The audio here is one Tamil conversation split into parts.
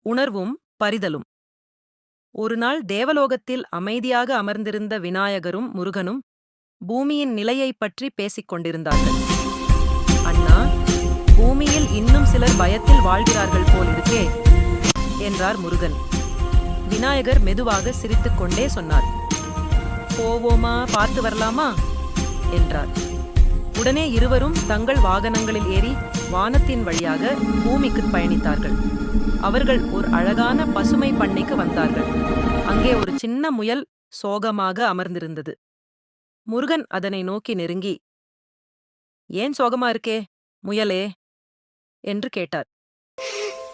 உணர்வும் பரிதலும். ஒருநாள் தேவலோகத்தில் அமைதியாக அமர்ந்திருந்த விநாயகரும் முருகனும் பூமியின் நிலையைப் பற்றி பேசிக் கொண்டிருந்தார்கள். அண்ணா, பூமியில் இன்னும் சிலர் பயத்தில் வாழ்கிறார்கள் போல் இருக்கே என்றார் முருகன். விநாயகர் மெதுவாக சிரித்துக்கொண்டே சொன்னார். போவோமா, பார்த்து வரலாமா என்றார். உடனே இருவரும் தங்கள் வாகனங்களில் ஏறி வானத்தின் வழியாக பூமிக்கு பயணித்தார்கள். அவர்கள் ஒரு அழகான பசுமை பண்ணைக்கு வந்தார்கள். அங்கே ஒரு சின்ன முயல் சோகமாக அமர்ந்திருந்தது. முருகன் அதனை நோக்கி நெருங்கி, ஏன் சோகமா இருக்கே முயலே என்று கேட்டார்.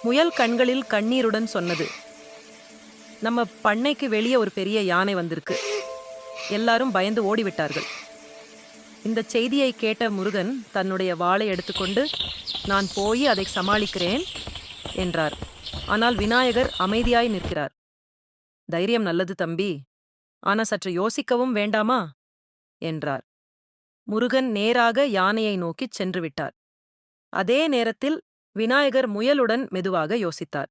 முயல் கண்களில் கண்ணீருடன் சொன்னது, நம்ம பண்ணைக்கு வெளியே ஒரு பெரிய யானை வந்திருக்கு. எல்லாரும் பயந்து ஓடிவிட்டார்கள். இந்த செய்தியை கேட்ட முருகன் தன்னுடைய வாளை எடுத்துக்கொண்டு, நான் போய் அதை சமாளிக்கிறேன் என்றார். ஆனால் விநாயகர் அமைதியாய் நிற்கிறார். தைரியம் நல்லது தம்பி, ஆனா சற்று யோசிக்கவும் வேண்டாமா என்றார். முருகன் நேராக யானையை நோக்கிச் சென்று விட்டார். அதே நேரத்தில் விநாயகர் முயலுடன் மெதுவாக யோசித்தார்.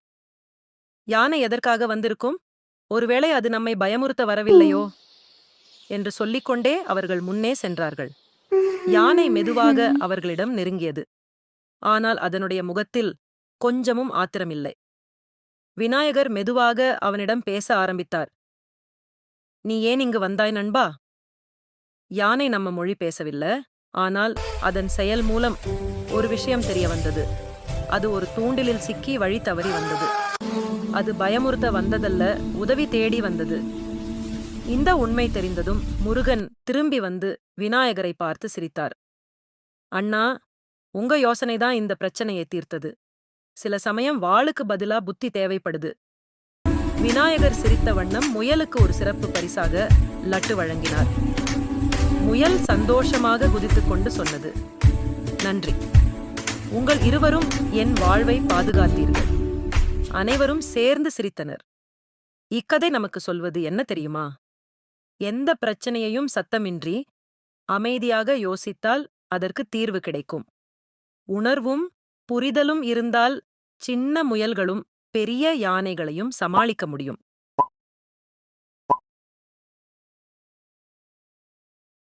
யானை எதற்காக வந்திருக்கும்? ஒருவேளை அது நம்மை பயமுறுத்த வரவில்லையோ என்று சொல்லிக்கொண்டே அவர்கள் முன்னே சென்றார்கள். யானை மெதுவாக அவர்களிடம் நெருங்கியது. ஆனால் அதனுடைய முகத்தில் கொஞ்சமும் ஆத்திரமில்லை. விநாயகர் மெதுவாக அவனிடம் பேச ஆரம்பித்தார். நீ ஏன் இங்கு வந்தாய் நண்பா? யானை நம்ம மொழி பேசவில்லை, ஆனால் அதன் செயல் மூலம் ஒரு விஷயம் தெரிய வந்தது. அது ஒரு தூண்டிலில் சிக்கி வழி தவறி வந்தது. அது பயமுறுத்த வந்ததல்ல, உதவி தேடி வந்தது. இந்த உண்மை தெரிந்ததும் முருகன் திரும்பி வந்து விநாயகரை பார்த்து சிரித்தார். அண்ணா, உங்க யோசனைதான் இந்த பிரச்சனையை தீர்த்தது. சில சமயம் வாளுக்கு பதிலா புத்தி தேவைப்படுது. விநாயகர் சிரித்த வண்ணம் முயலுக்கு ஒரு சிறப்பு பரிசாக லட்டு வழங்கினார். முயல் சந்தோஷமாக குதித்துக் கொண்டு சொன்னது, நன்றி, உங்கள் இருவரும் என் வாழ்வை பாதுகாத்தீர்கள். அனைவரும் சேர்ந்து சிரித்தனர். இக்கதை நமக்கு சொல்வது என்ன தெரியுமா? எந்த பிரச்சனையையும் சத்தமின்றி அமைதியாக யோசித்தால் அதற்கு தீர்வு கிடைக்கும். உணர்வும் புரிதலும் இருந்தால் சின்ன முயல்களும் பெரிய யானைகளையும் சமாளிக்க முடியும்.